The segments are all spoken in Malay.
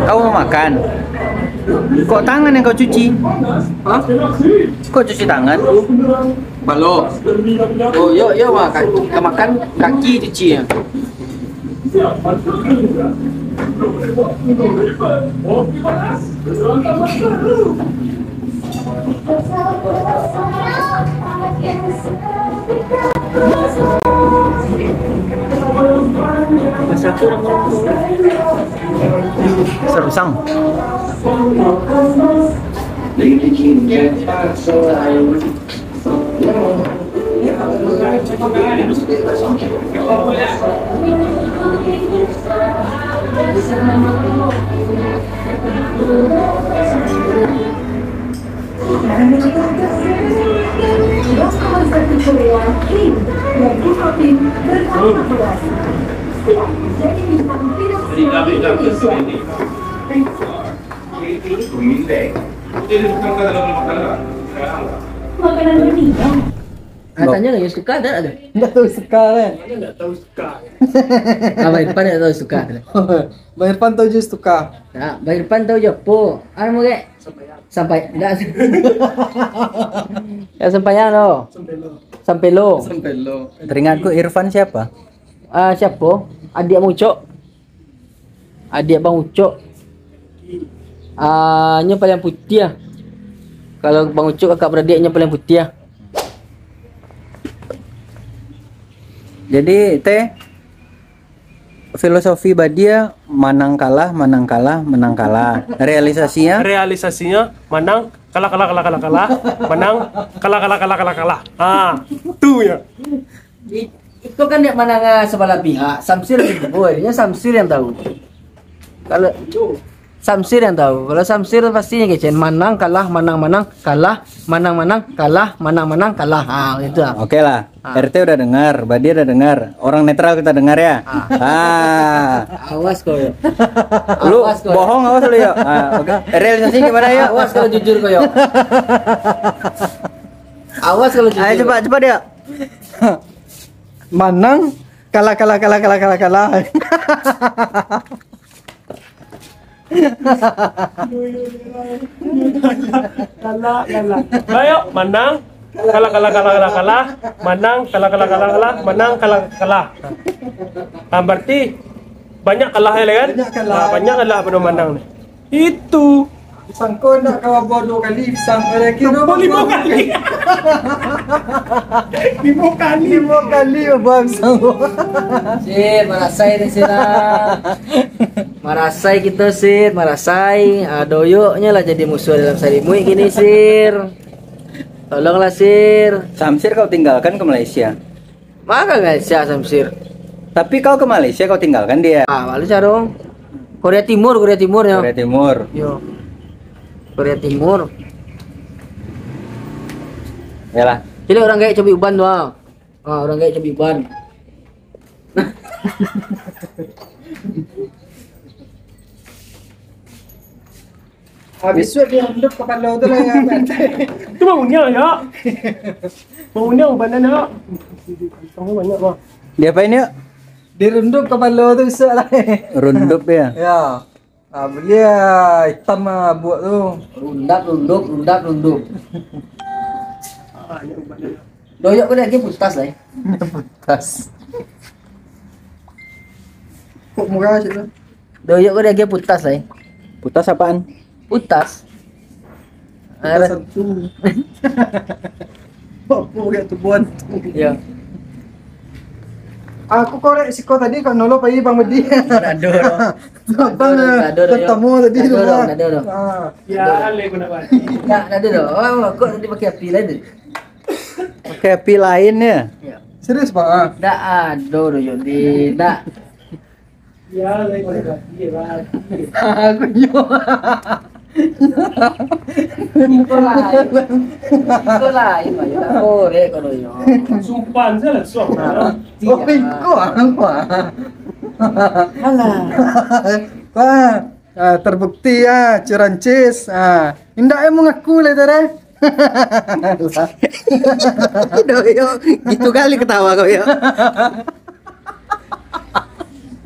Kau mau makan? Kok tangan yang kau cuci? Hah? Kok cuci tangan? Balok. Oh, yuk makan. Kita makan kaki cuci ya. Serusang. Makanan berminyak. Tanya nggak suka ada? Nggak tahu suka kan? Bang Irfan nggak tahu suka. Bang Irfan tahu just suka. Nah, Bang Irfan tahu Jopo. Anu mau kayak sampai enggak. Ya sampaian lo. Sampai lo. Teringatku Irfan siapa? Siapa? Adik Bang Ucok. Adik Bang Ucok. Nya paling putih ya. Kalau Bang Ucok kakak beradiknya paling putih ya. Jadi filosofi Badia menang kalah, realisasinya menang kalah, menang kalah. Tuh ya. Itu kan dia mana sebelah pihak. Samsir itu boynya Samsir yang tahu. Kalau Samsir yang tahu. Kalau Samsir pastinya kecen menang kalah, kalah, menang kalah. Itu. Oke lah. RT udah dengar, Badia udah dengar. Orang netral kita dengar ya. Awas kau ya. Lu bohong awas lu ya. Oke. Realisasi gimana ya? Awas kalau jujur kau ya. Awas kalau jujur. Ayo coba dia. Menang kalah. Ayo menang kalah. Berarti banyak kalah ya kan? Banyak kalah pada menang nih. Itu. Sangko nak kau bawa 2 kali pisang kira 5 kali. 5 kali bawa pisang. Sir, marasai ni sir. Marasai kita sir, marasai. Doyoknya lah jadi musuh dalam sarimui gini sir. Tolonglah sir. Samsir kau tinggalkan ke Malaysia. Maka Malaysia Samsir. Tapi kau ke Malaysia kau tinggalkan dia. Malaysia dong. Korea Timur ya. Korea Timur. Yo. Korea Timur. Yalah. Jadi orang kayak cobi uban doang. Orang kayak cobi uban. Habis suat dia hidup kepala tu lah ya. Itu bangunnya ya. Bangunnya ubanan ya. Tanggung banyak mah. Dia apain ya? Dirunduk kepala tu besar lah. Rundup ya. Ya. Beli hitam buat tu. Runduk. Doyok ko lagi putas lah. Putas. Kok murah je lah. Doyok ko lagi putas lah. Putas apaan? Putas. Putas satu. Apa kayak tu buat? Ya. Aku korek si kau tadi kau nolong pagi Bang Bedi. Nado. Abang ketemu tadi tu. Nado. Ya, ale guna ban. Nado. Kok tadi pakai api lain? Pakai api lain ya. Ya. Serius Bang? Tak ada doyok di tak. Ya, ale guna ban. Aku nyo. Ito lain ba? Yung korek ko doyok. Sumpan sa lasok. Oh, kau apa? Alah. Wah, terbukti ya, Curancis. Indah mengaku lah tadi. Doyo, gitu kali ketawa kau ya.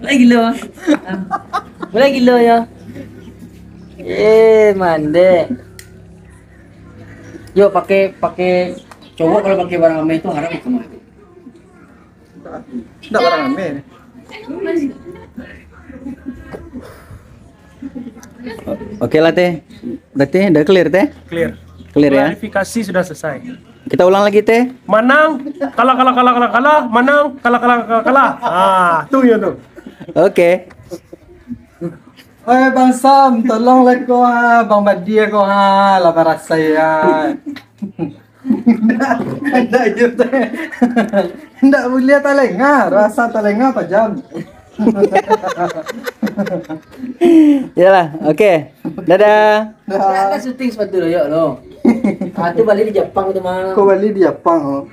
Mulai gila. Mulai gila ya. Mande. Yuk pakai cowok kalau pakai barang ame itu haram semua itu. Enggak barang ame. Oke lah teh. Berarti udah clear teh? Clear. Clear ya. Klarifikasi sudah selesai. Kita ulang lagi teh. Menang, kalah, menang, kalah. Ah, tuh ya tuh. Oke. Oi Bang Sam, tolonglah kau ha, Bang Badia kau ha, lah rasa ya. Enggak gitu. Enggak boleh telenga, rasa telenga tajam. Yalah, oke. Dadah. Ada syuting sepatu lo yuk lo. Itu balik di Jepang itu mah. Kau balik di Jepang oh.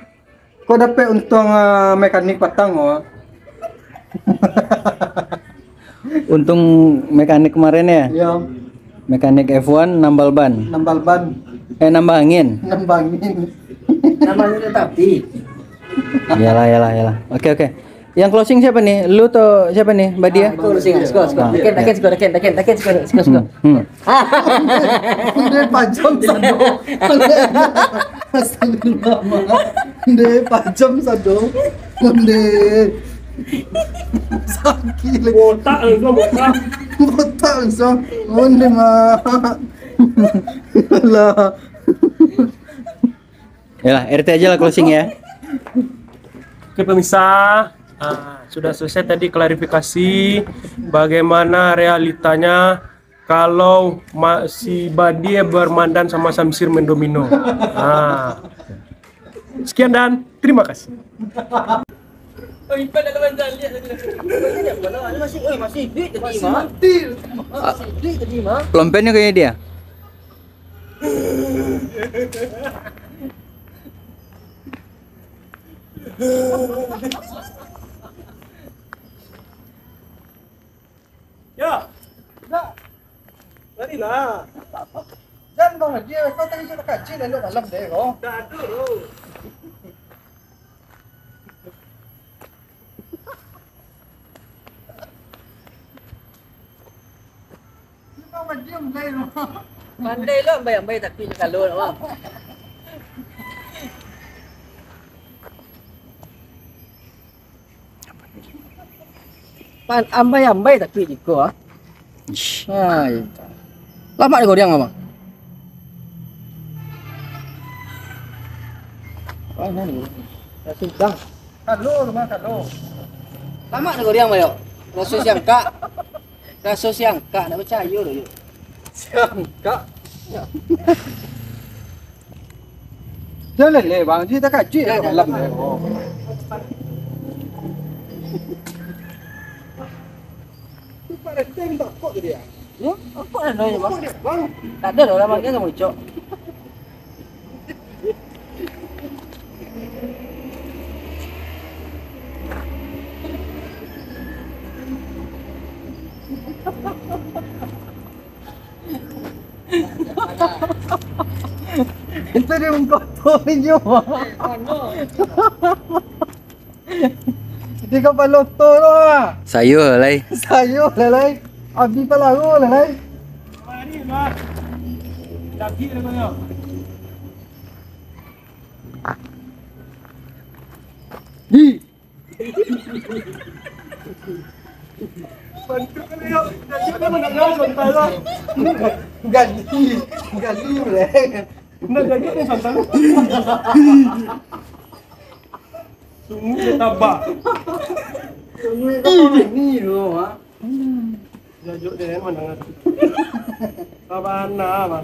Kau dapat untung mekanik patang oh. Untung mekanik kemarin ya. Ya, Mekanik F1 nambal ban. nambal ban, Nambah angin. nambangin. Namanya tapi. Yalah. Oke. Yang closing siapa nih? Lu atau siapa nih? Badia? Aku sing skor. Taken skor. Dia pajam sado. Astagfirullah. Dia pajam sado. Dia sakit lagi. Botak botak. Botak so. Onde mah. Lah. Yalah, RT aja lah closing ya. Oke pemirsa, sudah selesai tadi klarifikasi bagaimana realitanya kalau si Badia bermandan sama Samsir mendomino. Sekian dan terima kasih. Lompetnya kayaknya dia. Ya. Larilah. Jangan Bang Badia, kau tadi sudah kaji lalu dalam deh kau. Tak ada. Bang Badia mulai loh. Pandai lo ambai tapi kalau lah. Ambai tapi jiko ah. Hai. Lama ni goreng abang. Oh, ini. Sedang. Halo, rumah halo. Lama ni goreng bayo. Rasa siang kak nak percaya lo yuk. Siang kak. Jangan le bang, dia tak kaji dalam deh kau. Pada tem tak kok dia. Ya, apa nak nanya bang? Bang, Tak ada dah lama dia sama Icok. itu dia mengkotor ni yo. Dia kapal loto lah. Sayur lai. Sayur lelai. Abi palaru lelai. Larilah. Daging namanya. Di. Bantu kali yuk. Daging mana nak santai lah. Gali lelai. Nak daging ni santai. Sungguh dia tabak. Ni lo ha. Jajuk dia mana nak. Sabana apa?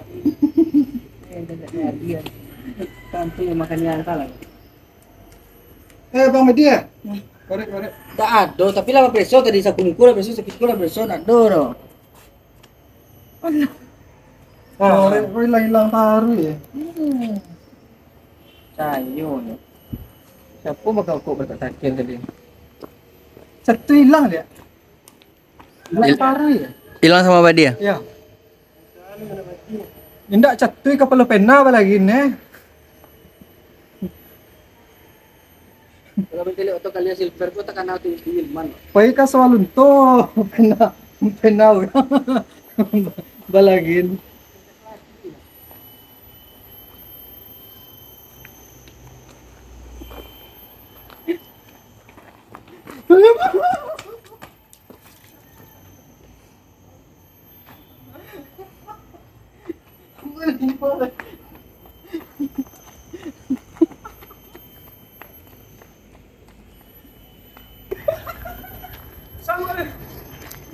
Dia. Tantu yang makan yang salah. Bang Media. Korek. Tak ada, tapi lah preso tadi sa kumikula preso sa kikula preso nak doro. Korek kau hilang taruh ya. Sayo ni. Siapa bakal kau bertakin tadi? Satu hilang dia. Hilang taruh ya. Hilang sama Badia. Ya. Indak catui kapal pena apa lagi ne? Kalau mentili auto kalian silver ko takan na to man. Pay ka sa walunto. Penaw. Balagin. Sama ka.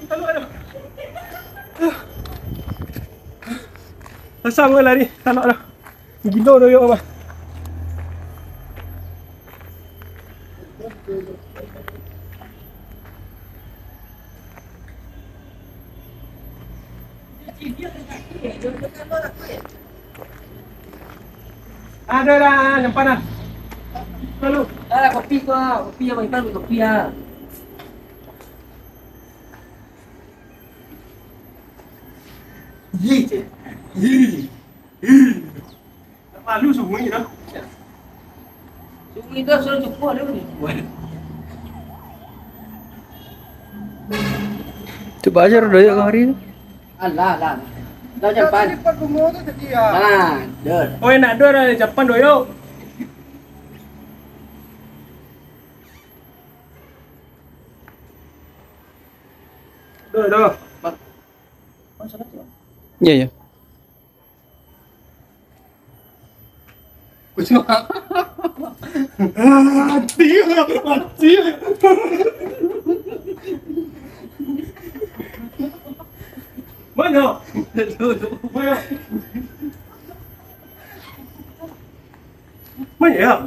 Talo. Sama lari. Talo. Gila do yo ba. Ada dah, nampak dah. Lalu. Ah, kopi ko, kopi yang ipan kopi ah. Malu semua ni dah. Sungai tu suruh cukup ada ni. Tu bajar doyok kemari tu. Alah. Dah jampan. Lipat kumur tu tadi ya. Ah, dah. Oh, nak dua dah Japan doyo. Dah. Ya ya. Mati. Mana? Mana ya?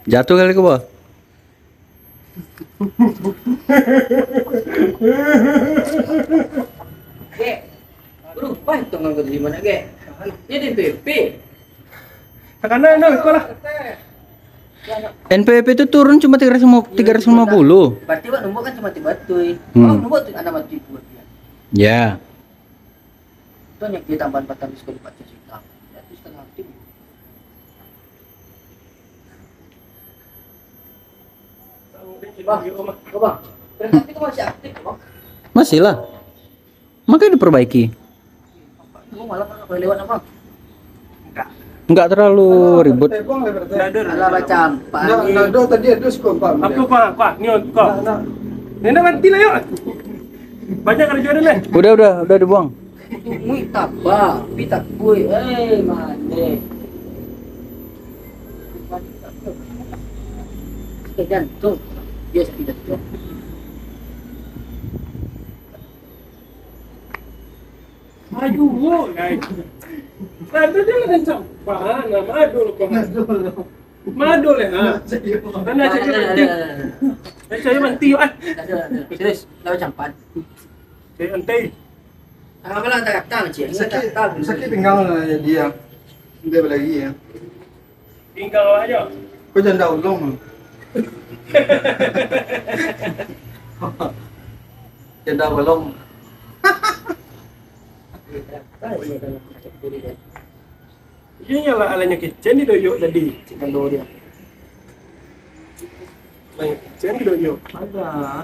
Jatuh kali ke bawah. Ge. Lupa itu nganggo di mana ge? Ini di PP. Kanan dah kau lah. NPWP itu turun cuma 350. Berarti Pak nombor kan cuma tiba-tiba. Hmm. Oh, nombor tu ada mati buat dia. Ya. Itu yang dia tambahan patang di sekolah Pak Cicita. Itu setengah tim. Bang. Kereta api itu masih aktif, Bang. Masih lah. Makanya diperbaiki. Lu malah kan boleh lewat apa? Enggak terlalu ribut. Tebong lebar tu. Alah baca Pak. Nak tadi ada skor Pak. Apa kau? Ni kau. Ni dah mati lah yuk. Banyak kerja dah lah. Udah dibuang. Itu mui tabak, pitak kue. Mane. Jantung. Yes, tidak tu. Aduh, naik. Ada dia lah macam. Mana madul kau? Madul le ha. Mana cakap? Saya mati ah. Terus, lawan campan. Saya antai. Apa lah tak kata macam Sakit pinggang lah dia. Dia lagi ya. Tinggal aja. Kau jangan dah ulung. Jangan dah ulung. Ini lah alanya kitchen ni doyok tadi. Cikgu dia. Kitchen doyok. Ada.